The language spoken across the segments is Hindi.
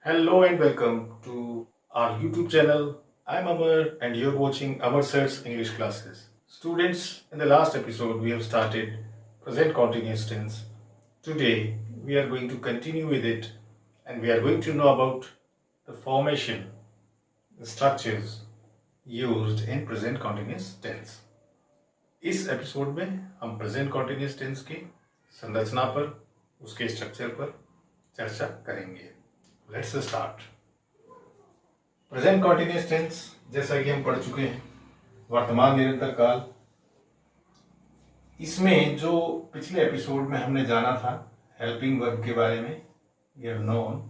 Hello and welcome to our YouTube channel. I'm Amar and you're watching Amar Sir's English classes. Students, in the last episode we have started present continuous tense. Today we are going to continue with it and we are going to know about the formation, the structures used in present continuous tense. इस एपिसोड में हम प्रेजेंट कॉन्टिन्यूस टेंस की संरचना पर, उसके स्ट्रक्चर पर चर्चा करेंगे. Let's start. Present continuous tense जैसा कि हम पढ़ चुके हैं, वर्तमान निरंतर काल. इसमें जो पिछले एपिसोड में हमने जाना था हेल्पिंग वर्ब के बारे में, we have known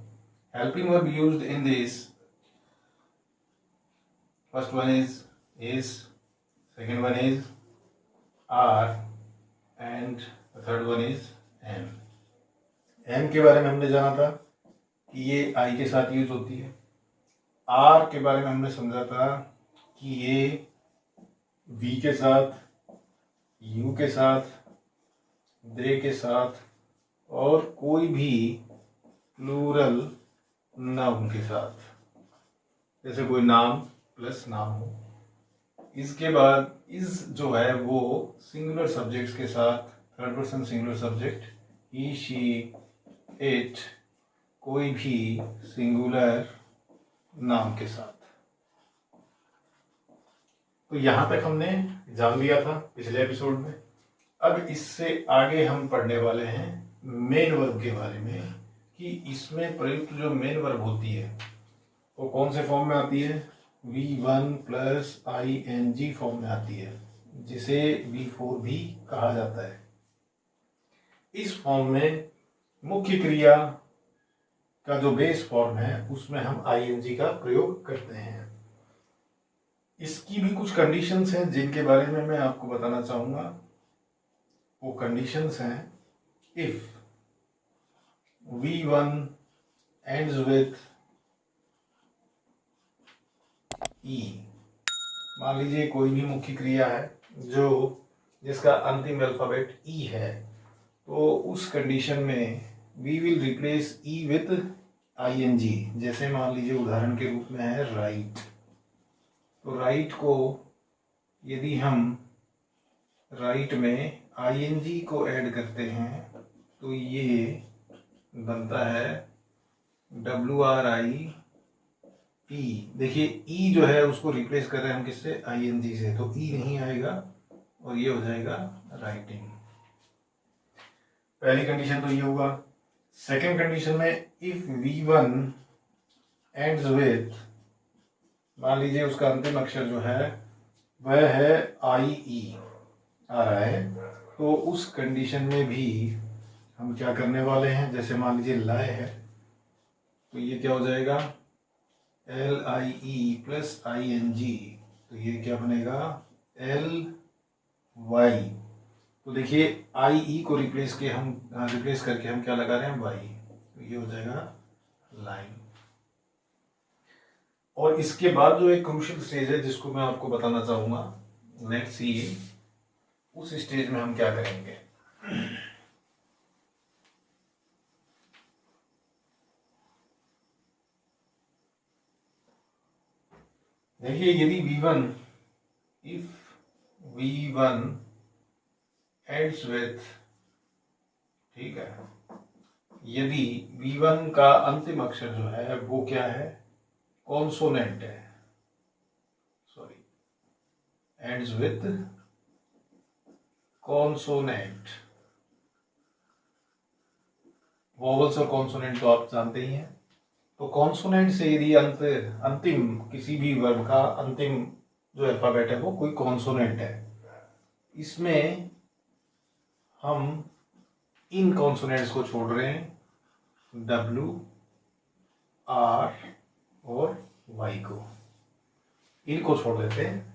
helping verb used in this. First one is, second one is are and third one is am. Am के बारे में हमने जाना था कि ये आई के साथ यूज होती है. आर के बारे में हमने समझा था कि ये वी के साथ, यू के साथ, दे के साथ और कोई भी प्लूरल नाउन के साथ, जैसे कोई नाम प्लस नाम हो. इसके बाद इस जो है वो सिंगुलर सब्जेक्ट्स के साथ, third person singular subject, he, she, it, कोई भी सिंगुलर नाम के साथ. तो यहां तक हमने जान लिया था पिछले एपिसोड में. अब इससे आगे हम पढ़ने वाले हैं मेन वर्ब के बारे में कि इसमें प्रयुक्त जो मेन वर्ब होती है वो कौन से फॉर्म में आती है. V1 प्लस ING फॉर्म में आती है, जिसे V4 भी कहा जाता है. इस फॉर्म में मुख्य क्रिया का जो बेस फॉर्म है उसमें हम ING का प्रयोग करते हैं. इसकी भी कुछ कंडीशंस हैं जिनके बारे में मैं आपको बताना चाहूंगा. वो कंडीशंस हैं, इफ V1 एंड्स विथ ई. मान लीजिए कोई भी मुख्य क्रिया है जिसका अंतिम अल्फाबेट ई है, तो उस कंडीशन में we will replace E with ING. जैसे मान लीजिए उदाहरण के रूप में है राइट. तो राइट को यदि हम राइट में ING को ऐड करते हैं तो ये बनता है WRIT. देखिए ई जो है उसको रिप्लेस कर रहे हैं हम किससे, ING से, तो ई नहीं आएगा और ये हो जाएगा राइटिंग. पहली कंडीशन तो ये होगा. सेकेंड कंडीशन में इफ V1 एंड्स विथ, मान लीजिए उसका अंतिम अक्षर जो है वह है IE आ रहा है, तो उस कंडीशन में भी हम क्या करने वाले हैं, जैसे मान लीजिए लाए है तो ये क्या हो जाएगा LIE प्लस ING, तो ये क्या बनेगा LY. तो देखिए IE को रिप्लेस करके हम क्या लगा रहे हैं Y, तो ये हो जाएगा लाइन. और इसके बाद जो एक क्रूशियल स्टेज है जिसको मैं आपको बताना चाहूंगा, लेट्स सी उस स्टेज में हम क्या करेंगे. देखिए यदि इफ V1 एंड्स विथ, ठीक है, यदि V1 का अंतिम अक्षर जो है वो क्या है, कॉन्सोनेंट है, sorry, ends with consonant. Vowels और कॉन्सोनेंट तो आप जानते ही हैं. तो कॉन्सोनेंट से यदि अंतिम किसी भी वर्ब का अंतिम जो अल्फाबेट है वो कोई कॉन्सोनेंट है, इसमें हम इन कॉन्सोनेंट्स को छोड़ रहे हैं, W, R और Y को, इनको छोड़ देते हैं.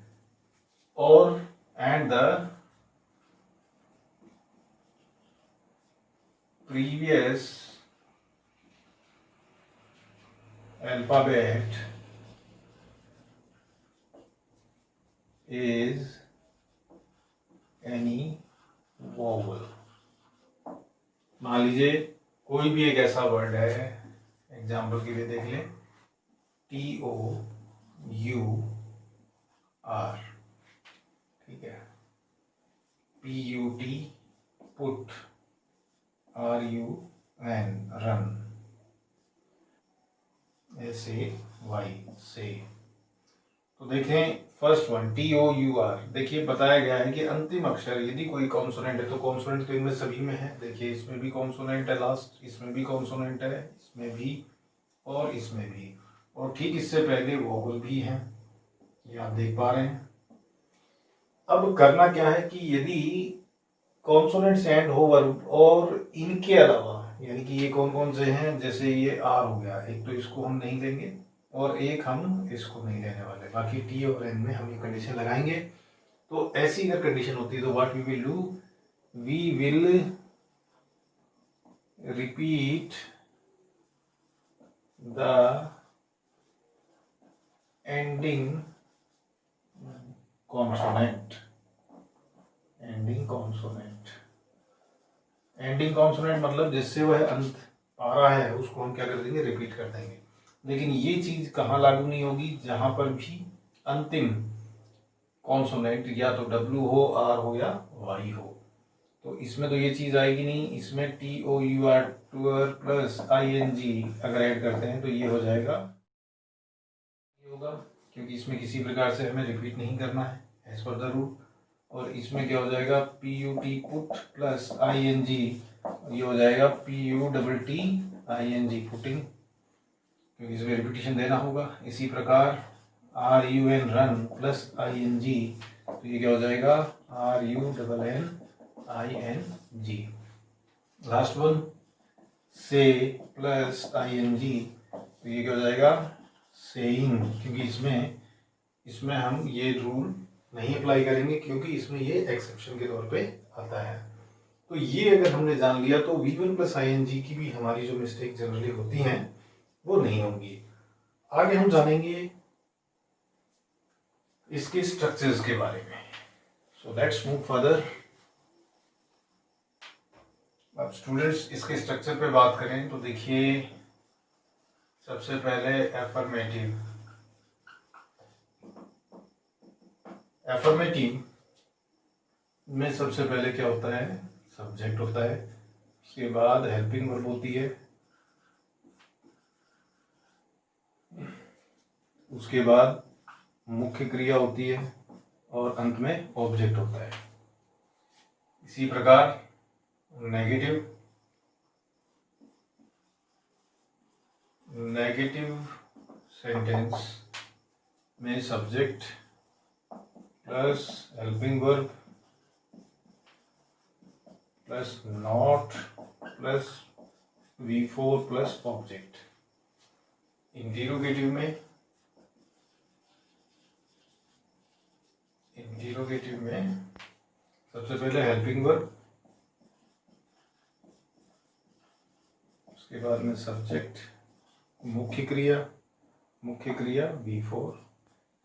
और and the previous alphabet is any vowel. मान लीजिए कोई भी एक ऐसा वर्ड है, एग्जाम्पल के लिए देख लें, TOUR, ठीक है, PUT put, RUN run, SAY से। तो देखें फर्स्ट वन TOUR, देखिए बताया गया है कि अंतिम अक्षर यदि कोई कॉन्सोनेंट है तो कॉन्सोनेंट तो इनमें सभी में है, देखिए इसमें भी कॉन्सोनेंट है लास्ट, इसमें भी कॉन्सोनेंट है, इसमें भी और इसमें भी, और ठीक इससे पहले वोवल भी है, ये आप देख पा रहे हैं। अब करना क्या है कि यदि कॉन्सोनेंट्स एंड हो वर्ब और इनके अलावा, यानी कि ये कौन कौन से हैं, जैसे ये आर हो गया, एक तो इसको हम नहीं लेंगे और एक हम इसको नहीं लेने वाले, बाकी टी और एन में हम ये कंडीशन लगाएंगे। तो ऐसी अगर कंडीशन होती है तो what we will do, we will repeat the ending consonant, ending consonant, ending consonant मतलब जिससे वह अंत आ रहा है उसको हम क्या कर देंगे, रिपीट कर देंगे। लेकिन ये चीज कहाँ लागू नहीं होगी, जहां पर भी अंतिम कॉन्सोनेंट या तो W हो, R हो या Y हो, तो इसमें तो ये चीज आएगी नहीं। इसमें TOUR प्लस ING अगर ऐड करते हैं तो ये हो जाएगा, ये होगा, क्योंकि इसमें किसी प्रकार से हमें रिपीट नहीं करना है एज पर द रूल। और इसमें क्या हो जाएगा, PUT पुट प्लस ING, ये हो जाएगा PUTTING पुटिंग, क्योंकि इसमें रिपीटेशन देना होगा। इसी प्रकार RUN रन प्लस ING, तो ये क्या हो जाएगा, RUNNING। लास्ट वन से प्लस ING, तो ये क्या हो जाएगा, सेइंग, क्योंकि इसमें हम ये रूल नहीं अप्लाई करेंगे क्योंकि इसमें ये एक्सेप्शन के तौर पे आता है। तो ये अगर हमने जान लिया तो V1 प्लस ING की भी हमारी जो मिस्टेक जनरली होती हैं वो नहीं होंगी। आगे हम जानेंगे इसके स्ट्रक्चर्स के बारे में। So let's move further. अब स्टूडेंट्स इसके स्ट्रक्चर पे बात करें तो देखिए, सबसे पहले एफर्मेटिव, एफर्मेटिव में सबसे पहले क्या होता है, सब्जेक्ट होता है, उसके बाद हेल्पिंग वर्ब होती है, उसके बाद मुख्य क्रिया होती है और अंत में ऑब्जेक्ट होता है। इसी प्रकार नेगेटिव, नेगेटिव सेंटेंस में subject plus helping verb plus not plus V4 plus object. Interrogative में, इंटेरोगेटिव में सबसे पहले हेल्पिंग वर्ब, उसके बाद में सब्जेक्ट, मुख्य क्रिया, मुख्य क्रिया V4।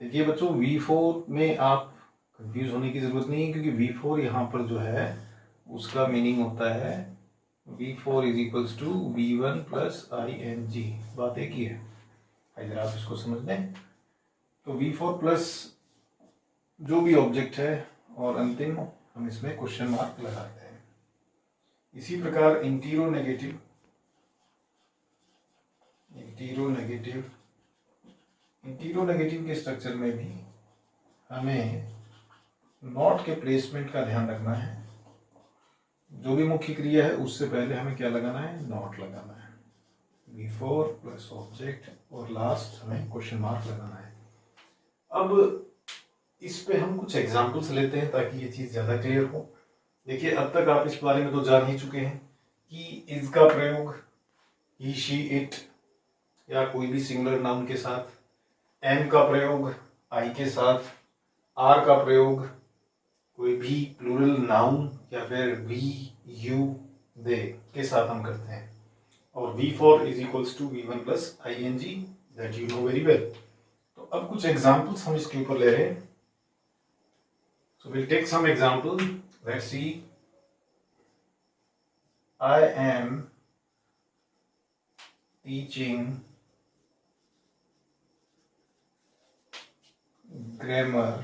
देखिए बच्चों, V4 में आप कंफ्यूज होने की जरूरत नहीं है, क्योंकि V4 यहाँ पर जो है उसका मीनिंग होता है V4 is equals to V1 plus ING, बात एक ही है, अगर आप इसको समझ लें तो V4 प्लस जो भी ऑब्जेक्ट है और अंतिम हम इसमें क्वेश्चन मार्क लगाते हैं। इसी प्रकार इंटीरो नेगेटिव, इंटीरो नेगेटिव, इंटीरो नेगेटिव के स्ट्रक्चर में भी हमें नॉट के प्लेसमेंट का ध्यान रखना है। जो भी मुख्य क्रिया है उससे पहले हमें क्या लगाना है, नॉट लगाना है, V4 प्लस ऑब्जेक्ट, और लास्ट हमें क्वेश्चन मार्क लगाना है। अब इस पे हम कुछ एग्जांपल्स लेते हैं ताकि ये चीज ज्यादा क्लियर हो। देखिए अब तक आप इस बारे में तो जान ही चुके हैं कि इज का प्रयोग ही, शी, इट या कोई भी सिंगुलर नाउन के साथ, एम का प्रयोग आई के साथ, आर का प्रयोग कोई भी प्लूरल नाउन या फिर वी, यू, दे के साथ हम करते हैं, और V4 is equals to V1 plus ING, that you know very well. तो अब कुछ एग्जांपल्स हम इसके ऊपर ले रहे हैं। So we'll take some example. Let's see. I am teaching grammar.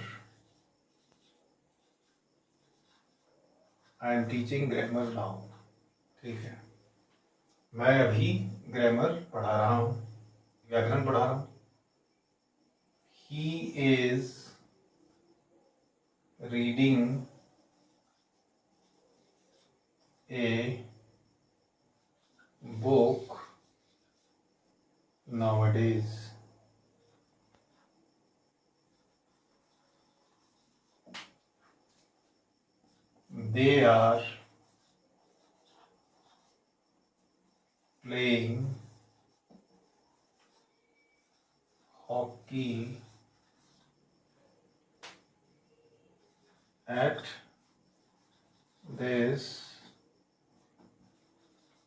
I am teaching grammar now. ठीक है, मैं अभी ग्रामर पढ़ा रहा हूँ, व्याकरण पढ़ा रहा हूँ. He is reading a book nowadays. They are playing hockey at this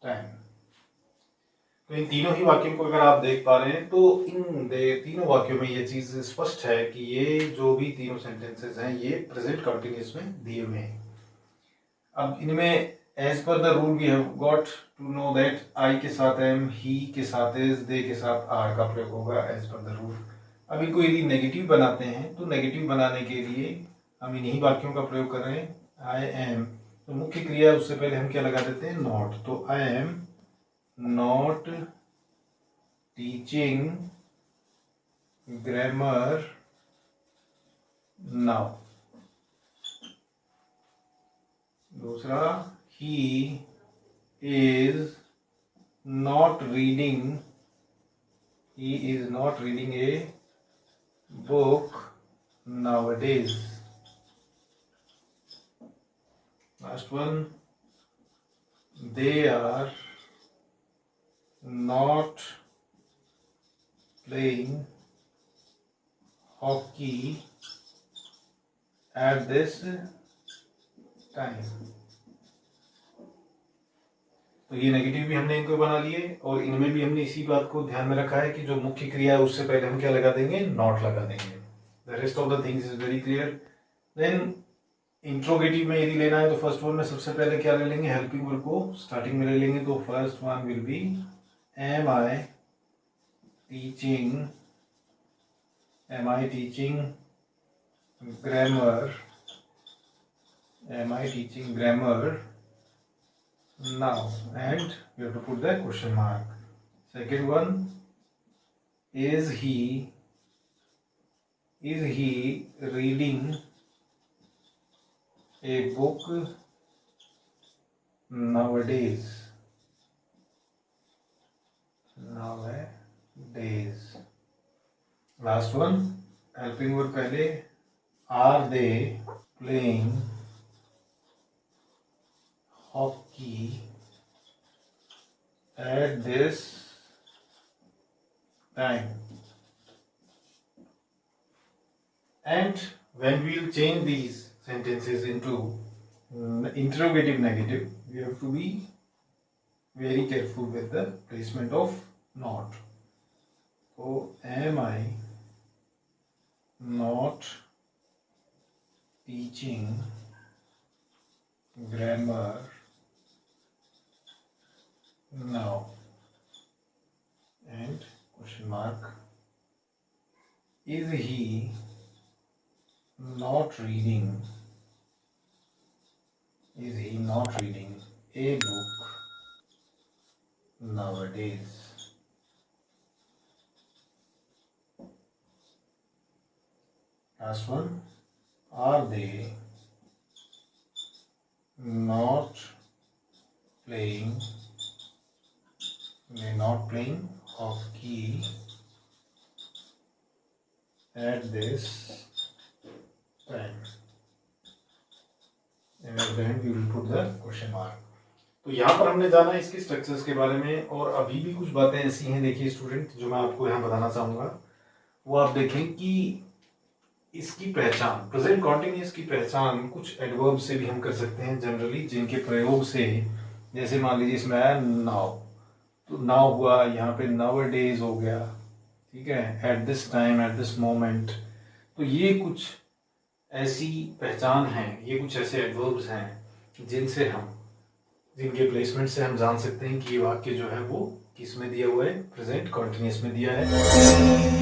time. तो इन तीनों ही वाक्यों को अगर आप देख पा रहे हैं तो इन तीनों वाक्यों में ये चीज स्पष्ट है कि ये जो भी तीनों सेंटेंसेस हैं ये प्रेजेंट कंटिन्यूअस में दिए हुए हैं. अब इनमें as per the rule we have got to know that I के साथ एम, ही के साथ इज, दे के साथ आर का प्रयोग होगा एज पर द रूल. अब इनको यदि नेगेटिव बनाते हैं तो नेगेटिव बनाने के लिए हम इन्हीं वाक्यों का प्रयोग कर रहे हैं. आई एम, तो मुख्य क्रिया उससे पहले हम क्या लगा देते हैं, नॉट. तो I am not teaching grammar now. दूसरा, he is not reading a book nowadays. Last one, they are not playing hockey at this time. तो ये नेगेटिव भी हमने इनको बना लिए और इनमें भी हमने इसी बात को ध्यान में रखा है कि जो मुख्य क्रिया है उससे पहले हम क्या लगा देंगे, नॉट लगा देंगे. The rest of the things is very clear. Then interrogative में यदि लेना है तो फर्स्ट वन में सबसे पहले क्या ले लेंगे, हेल्पिंग वर्ब को स्टार्टिंग में ले लेंगे. तो first one will be am I teaching grammar now, and you have to put the question mark. Second one, is he reading a book nowadays. Last one, helping word पहले, are they playing hockey at this time. And when we will change these sentences into interrogative negative, we have to be very careful with the placement of not. So, am I not teaching grammar now? And question mark, is he not reading a book nowadays? Last one, are they not playing hockey at this time? And at the end we will put the question mark. तो यहाँ पर हमने जाना इसके स्ट्रक्चर्स के बारे में और अभी भी कुछ बातें ऐसी हैं, देखिए स्टूडेंट, जो मैं आपको यहाँ बताना चाहूँगा. वो आप देखें कि इसकी पहचान, प्रेजेंट कॉन्टिन्यूअस की पहचान कुछ एडवर्ब से भी हम कर सकते हैं जनरली, जिनके प्रयोग से, जैसे मान लीजिए इसमें आया नाउ, तो नाउ हुआ, यहाँ पे नाउअडेज हो गया, ठीक है, at this time, at this moment. तो ये कुछ ऐसी पहचान है, ये कुछ ऐसे एडवर्ब्स हैं जिनके प्लेसमेंट से हम जान सकते हैं कि ये वाक्य जो है वो किस में दिया हुआ है? प्रेजेंट कॉन्टिन्यूस में दिया है।